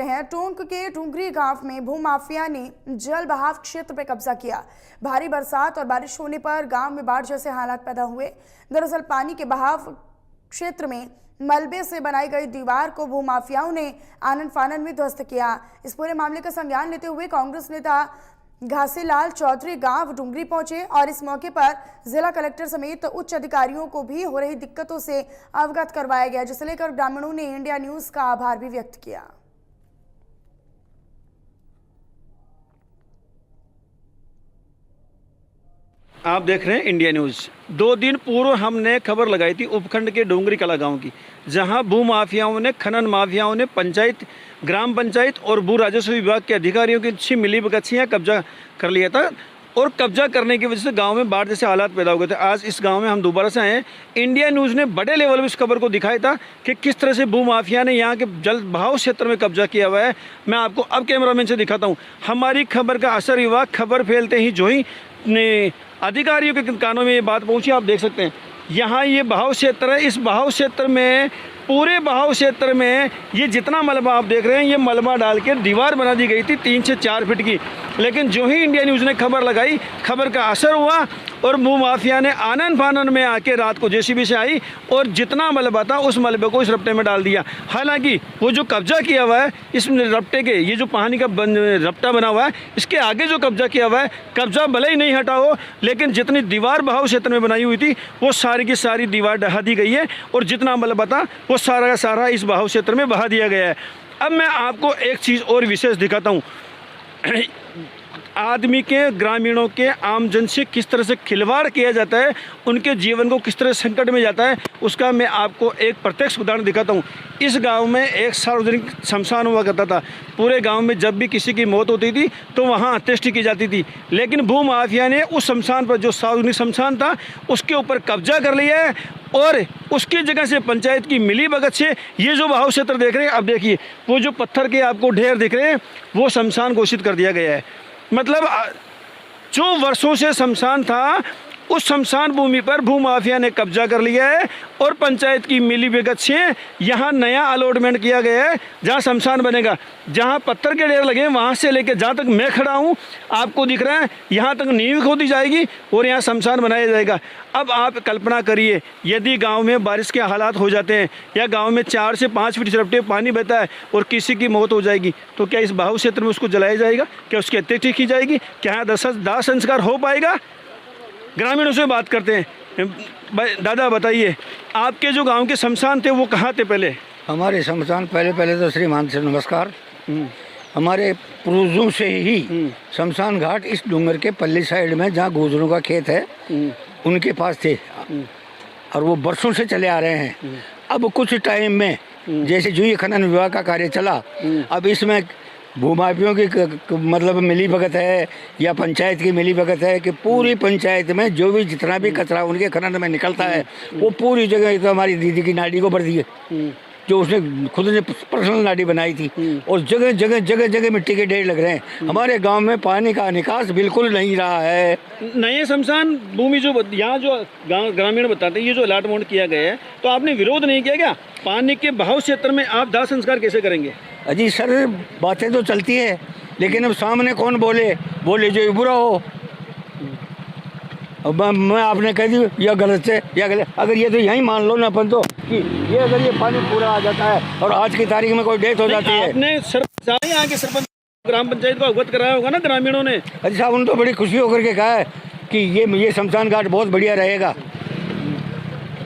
हैं टोंक के टुंगरी गांव में भूमाफिया ने जल बहाव क्षेत्र पर कब्जा किया। भारी बरसात और बारिश होने पर गांव में बाढ़ जैसे हालात पैदा हुए। दरअसल पानी के बहाव क्षेत्र में मलबे से बनाई गई दीवार को भूमाफियाओं ने आनन फानन में ध्वस्त किया। इस पूरे मामले का संज्ञान लेते हुए कांग्रेस नेता घासीलाल चौधरी गांव डुंगरी पहुंचे और इस मौके पर जिला कलेक्टर समेत उच्च अधिकारियों को भी हो रही दिक्कतों से अवगत करवाया गया, जिसे लेकर ग्रामीणों ने इंडिया न्यूज का आभार भी व्यक्त किया। आप देख रहे हैं इंडिया न्यूज़। 2 दिन पूर्व हमने खबर लगाई थी उपखंड के डोंगरी कला गांव की, जहां भू माफियाओं ने, खनन माफियाओं ने पंचायत, ग्राम पंचायत और भू राजस्व विभाग के अधिकारियों की अच्छी मिलीभगत से कब्जा कर लिया था और कब्जा करने की वजह से गांव में बाढ़ जैसे हालात पैदा हो गए थे। आज इस गांव में हम दोबारा से आए हैं। इंडिया न्यूज़ ने बड़े लेवल पर इस खबर को दिखाया था कि किस तरह से भू माफिया ने यहाँ के जल बहाव क्षेत्र में कब्जा किया हुआ है। मैं आपको अब कैमरामैन से दिखाता हूँ। हमारी खबर का असर हुआ। खबर फैलते ही जो ही अधिकारियों के कानों में ये बात पहुंची, आप देख सकते हैं। यहाँ ये बहाव क्षेत्र है। इस बहाव क्षेत्र में, पूरे बहाव क्षेत्र में ये जितना मलबा आप देख रहे हैं, ये मलबा डाल के दीवार बना दी गई थी 3 से 4 फीट की। लेकिन जो ही इंडिया न्यूज़ ने खबर लगाई, खबर का असर हुआ और भू माफिया ने आनन फानन में आके रात को जेसीबी से आई और जितना मलबा था उस मलबे को इस रपटे में डाल दिया। हालांकि वो जो कब्जा किया हुआ है इस रपटे के, ये जो पानी का रपटा बना हुआ है, इसके आगे जो कब्जा किया हुआ है, कब्जा भले ही नहीं हटा हो, लेकिन जितनी दीवार बहाव क्षेत्र में बनाई हुई थी वो सारी की सारी दीवार ढहा दी गई है और जितना मलबा था वो सारा का सारा इस बहाव क्षेत्र में बहा दिया गया है। अब मैं आपको एक चीज़ और विशेष दिखाता हूँ। आदमी के, ग्रामीणों के, आमजन से किस तरह से खिलवाड़ किया जाता है, उनके जीवन को किस तरह संकट में जाता है, उसका मैं आपको एक प्रत्यक्ष उदाहरण दिखाता हूँ। इस गांव में एक सार्वजनिक शमशान हुआ करता था। पूरे गांव में जब भी किसी की मौत होती थी तो वहाँ अंत्येष्टि की जाती थी, लेकिन भू माफिया ने उस शमशान पर, जो सार्वजनिक शमशान था, उसके ऊपर कब्जा कर लिया है और उसकी जगह से पंचायत की मिलीभगत से ये जो बहाव क्षेत्र देख रहे हैं, अब देखिए वो जो पत्थर के आपको ढेर दिख रहे हैं, वो शमशान घोषित कर दिया गया है। मतलब जो वर्षों से शमशान था, उस शमशान भूमि पर भू माफिया ने कब्जा कर लिया है और पंचायत की मिलीभगत से यहाँ नया अलॉटमेंट किया गया है जहाँ शमशान बनेगा। जहाँ पत्थर के ढेर लगे वहाँ से लेकर जहाँ तक मैं खड़ा हूँ, आपको दिख रहा है, यहाँ तक नींव खोदी जाएगी और यहाँ शमशान बनाया जाएगा। अब आप कल्पना करिए, यदि गांव में बारिश के हालात हो जाते हैं या गांव में 4 से 5 फीट रपटे पानी बहता है और किसी की मौत हो जाएगी, तो क्या इस बहाव क्षेत्र में उसको जलाया जाएगा? क्या उसकी अंत्येष्टि की जाएगी? क्या यहाँ दाह संस्कार हो पाएगा? ग्रामीणों से बात करते हैं। दादा बताइए, आपके जो गांव के शमशान थे वो कहाँ थे पहले? हमारे शमशान पहले तो श्रीमान से नमस्कार। हमारे पूर्वजों से ही शमशान घाट इस डूंगर के पल्ली साइड में, जहाँ गुजरों का खेत है, उनके पास थे और वो बरसों से चले आ रहे हैं। अब कुछ टाइम में जैसे जो ये खनन विभाग का कार्य चला, अब इसमें भूमाफियों की मतलब मिलीभगत है या पंचायत की मिलीभगत है कि पूरी पंचायत में जो भी जितना भी कचरा उनके खनन में निकलता है वो पूरी जगह, तो हमारी दीदी की नाली को भर दिए, जो उसने खुद ने पर्सनल नाली बनाई थी, और जगह जगह जगह जगह मिट्टी के ढेर लग रहे हैं। हमारे गांव में पानी का निकास बिल्कुल नहीं रहा है। नए शमशान भूमि जो यहाँ जो ग्रामीण बताते हैं, ये जो अलॉटमेंट किया गया है, तो आपने विरोध नहीं किया क्या? पानी के बहाव क्षेत्र में आप दाह संस्कार कैसे करेंगे? अजी सर, बातें तो चलती है, लेकिन अब सामने कौन बोले जो बुरा हो। अब मैं आपने कह दी या गलत से या गलत, अगर ये तो यही मान लो ना अपन तो कि ये अगर ये पानी पूरा आ जाता है और आज की तारीख में कोई डेथ हो जाती है। आपने यहाँ के सरपंच, ग्राम पंचायत को अवगत कराया होगा ना ग्रामीणों ने? अजी साहब, उन्होंने तो बड़ी खुशी होकर के कहा है कि ये शमशान घाट बहुत बढ़िया रहेगा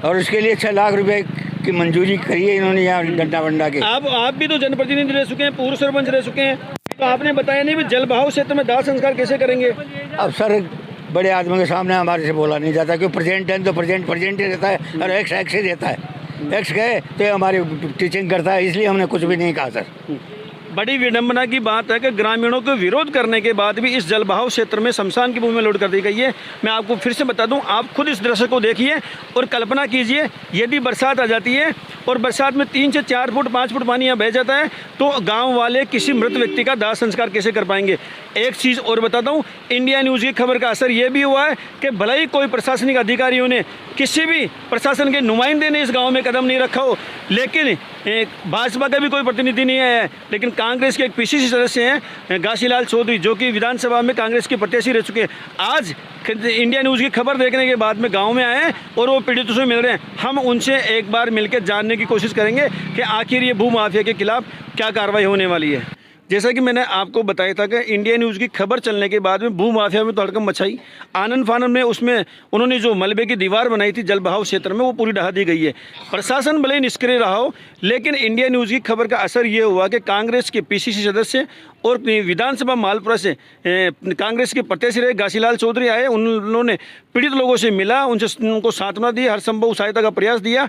और इसके लिए 6 लाख रुपए की मंजूरी करी है इन्होंने यहाँ डंडा वंडा के। आप भी तो जनप्रतिनिधि रह चुके हैं, पूर्व सरपंच रह चुके हैं, तो आपने बताया नहीं भी जल बहाव क्षेत्र में दाह संस्कार कैसे करेंगे? अब सर, बड़े आदमी के सामने हमारे से बोला नहीं जाता, क्योंकि प्रेजेंट है तो प्रेजेंट ही रहता है और एक्स ही रहता है। एक्स गए तो हमारी टीचिंग करता है, इसलिए हमने कुछ भी नहीं कहा सर। बड़ी विडंबना की बात है कि ग्रामीणों को विरोध करने के बाद भी इस जल बहाव क्षेत्र में शमशान की भूमि में लोड कर दी गई है। मैं आपको फिर से बता दूं, आप खुद इस दृश्य को देखिए और कल्पना कीजिए, यदि बरसात आ जाती है और बरसात में 3 से 4 फुट 5 फुट पानी यहाँ बह जाता है, तो गांव वाले किसी मृत व्यक्ति का दाह संस्कार कैसे कर पाएंगे? एक चीज़ और बताता हूँ, इंडिया न्यूज़ की खबर का असर ये भी हुआ है कि भले ही कोई प्रशासनिक अधिकारियों ने, किसी भी प्रशासन के नुमाइंदे ने इस गाँव में कदम नहीं रखा हो, लेकिन भाजपा का भी कोई प्रतिनिधि नहीं आया है, लेकिन कांग्रेस के एक पीसीसी सदस्य हैं घासीलाल चौधरी, जो कि विधानसभा में कांग्रेस के प्रत्याशी रह चुके हैं, आज इंडिया न्यूज़ की खबर देखने के बाद में गांव में आए हैं और वो पीड़ितों से मिल रहे हैं। हम उनसे एक बार मिलकर जानने की कोशिश करेंगे कि आखिर ये भूमाफिया के खिलाफ क्या कार्रवाई होने वाली है। जैसा कि मैंने आपको बताया था कि इंडिया न्यूज़ की खबर चलने के बाद में भूमाफिया में तो हड़कंप मचाई, आनन फानन में उसमें उन्होंने जो मलबे की दीवार बनाई थी जल बहाव क्षेत्र में, वो पूरी ढहा दी गई है। प्रशासन भले ही निष्क्रिय रहा हो, लेकिन इंडिया न्यूज़ की खबर का असर ये हुआ कि कांग्रेस के पीसीसी सदस्य और विधानसभा मालपुरा से कांग्रेस के प्रत्याशी रहे घासीलाल चौधरी आए। उन्होंने पीड़ित लोगों से मिला, उनको सांत्वना दी, हर संभव सहायता का प्रयास दिया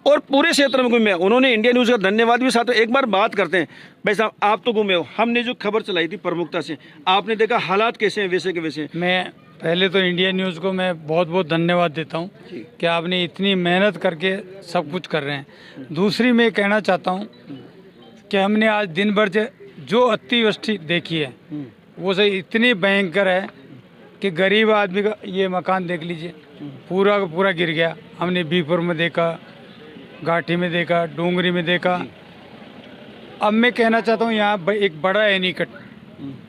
और पूरे क्षेत्र में घूमे। उन्होंने इंडिया न्यूज़ का धन्यवाद भी साथ। एक बार बात करते हैं भाई साहब, आप तो घूमे हो, हमने जो खबर चलाई थी प्रमुखता से, आपने देखा हालात कैसे हैं वैसे के वैसे। मैं पहले तो इंडिया न्यूज़ को मैं बहुत बहुत धन्यवाद देता हूँ कि आपने इतनी मेहनत करके सब कुछ कर रहे हैं। दूसरी मैं कहना चाहता हूँ कि हमने आज दिन भर जो अतिवृष्टि देखी है वो सही इतनी भयंकर है कि गरीब आदमी का ये मकान देख लीजिए, पूरा का पूरा गिर गया। हमने बीपुर में देखा, घाटी में देखा, डोंगरी में देखा। अब मैं कहना चाहता हूँ यहाँ एक बड़ा एनीकट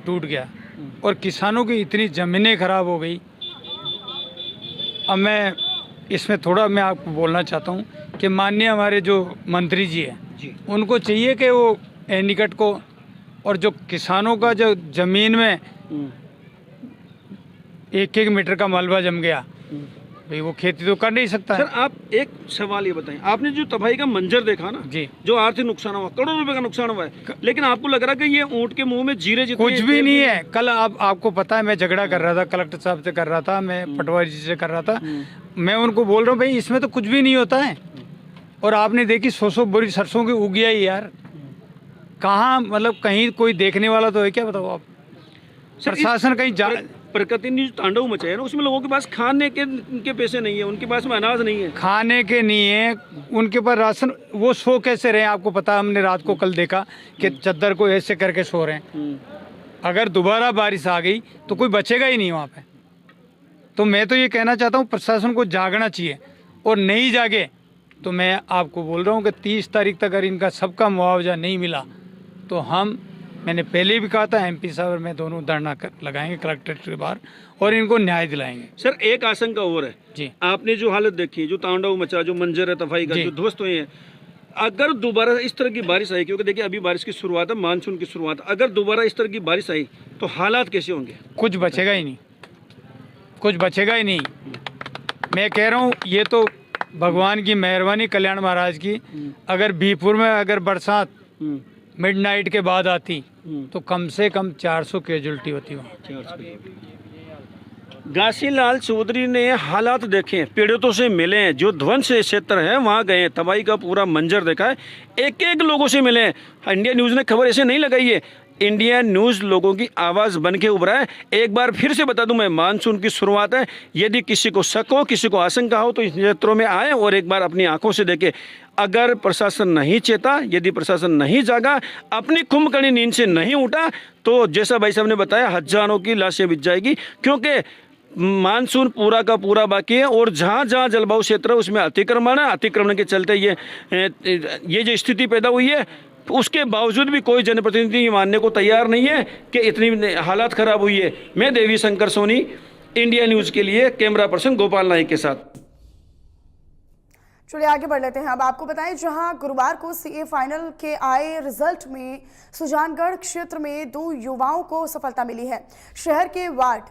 टूट गया और किसानों की इतनी ज़मीनें खराब हो गई। अब मैं इसमें थोड़ा मैं आपको बोलना चाहता हूँ कि माननीय हमारे जो मंत्री जी हैं उनको चाहिए कि वो एनीकट को और जो किसानों का जो ज़मीन में 1-1 मीटर का मलबा जम गया, भाई वो खेती तो कर नहीं सकता है। सर आप एक सवाल ये बताएं, आपने जो तबाही का मंजर देखा ना जी, जो आर्थिक नुकसान हुआ, करोड़ों रुपए का नुकसान हुआ है, लेकिन आपको लग रहा है कि ये ऊँट के मुंह में जीरे जितने कुछ भी नहीं है। कल आपको पता है मैं झगड़ा कर रहा था, कलेक्टर साहब से कर रहा था, मैं पटवारी जी से कर रहा था। मैं उनको बोल रहा हूँ भाई इसमें तो कुछ भी नहीं होता है। और आपने देखी 100 बोरी सरसों की उग गया ही यार, कहाँ मतलब कहीं कोई देखने वाला तो है क्या, बताओ आप। प्रशासन कहीं प्रकृति ने जो तांडव मचाया ना, उसमें लोगों के पास खाने के पैसे नहीं है, उनके पास में अनाज नहीं है, खाने के नहीं है, उनके पास राशन। वो सो कैसे रहे आपको पता है, हमने रात को कल देखा कि चद्दर को ऐसे करके सो रहे हैं। अगर दोबारा बारिश आ गई तो कोई बचेगा ही नहीं वहाँ पे। तो मैं तो ये कहना चाहता हूँ प्रशासन को जागना चाहिए, और नहीं जागे तो मैं आपको बोल रहा हूँ कि 30 तारीख तक अगर इनका सबका मुआवजा नहीं मिला तो मैंने पहले भी कहा था एमपी साहब और मैं दोनों धरना लगाएंगे कलेक्ट्रेट के बाहर और इनको न्याय दिलाएंगे। सर एक आशंका और है जी, आपने जो हालत देखी, जो तांडव मचा, जो मंजर है तबाही का, जो ध्वस्त हुए हैं, अगर दोबारा इस तरह की बारिश आई, क्योंकि देखिए अभी बारिश की शुरुआत है, मानसून की शुरुआत, अगर दोबारा इस तरह की बारिश आई तो हालात कैसे होंगे? कुछ बचेगा ही नहीं, कुछ बचेगा ही नहीं। मैं कह रहा हूँ ये तो भगवान की मेहरबानी, कल्याण महाराज की। अगर बीपुर में अगर बरसात मिडनाइट के बाद आती तो कम से कम 400 कैजुअल्टी होती वहाँ। घासीलाल चौधरी ने हालात देखे, पीड़ितों से मिले हैं, जो ध्वंस क्षेत्र है वहाँ गए, तबाही का पूरा मंजर देखा है, एक एक लोगों से मिले हैं। इंडिया न्यूज़ ने खबर ऐसे नहीं लगाई है, इंडिया न्यूज़ लोगों की आवाज़ बन के उभरा है। एक बार फिर से बता दूं मैं, मानसून की शुरुआत है, यदि किसी को शक हो, किसी को आशंका हो तो इस क्षेत्रों में आए और एक बार अपनी आंखों से देखें। अगर प्रशासन नहीं चेता, यदि प्रशासन नहीं जागा, अपनी कुंभकर्ण नींद से नहीं उठा, तो जैसा भाई साहब ने बताया हजारों की लाशें बिछ जाएगी, क्योंकि मानसून पूरा का पूरा बाकी है और जहाँ जहाँ जलवायु क्षेत्र है उसमें अतिक्रमण है। अतिक्रमण के चलते ये जो स्थिति पैदा हुई है, उसके बावजूद भी कोई जनप्रतिनिधि ये मानने को तैयार नहीं है कि इतनी हालात खराब हुई है। मैं देवी शंकर सोनी, इंडिया न्यूज़ के लिए कैमरा पर्सन गोपाल नाइक के साथ। चलिए आगे बढ़ लेते हैं। अब आपको बताएं, जहां गुरुवार को सीए फाइनल के आए रिजल्ट में सुजानगढ़ क्षेत्र में 2 युवाओं को सफलता मिली है। शहर के वार्ड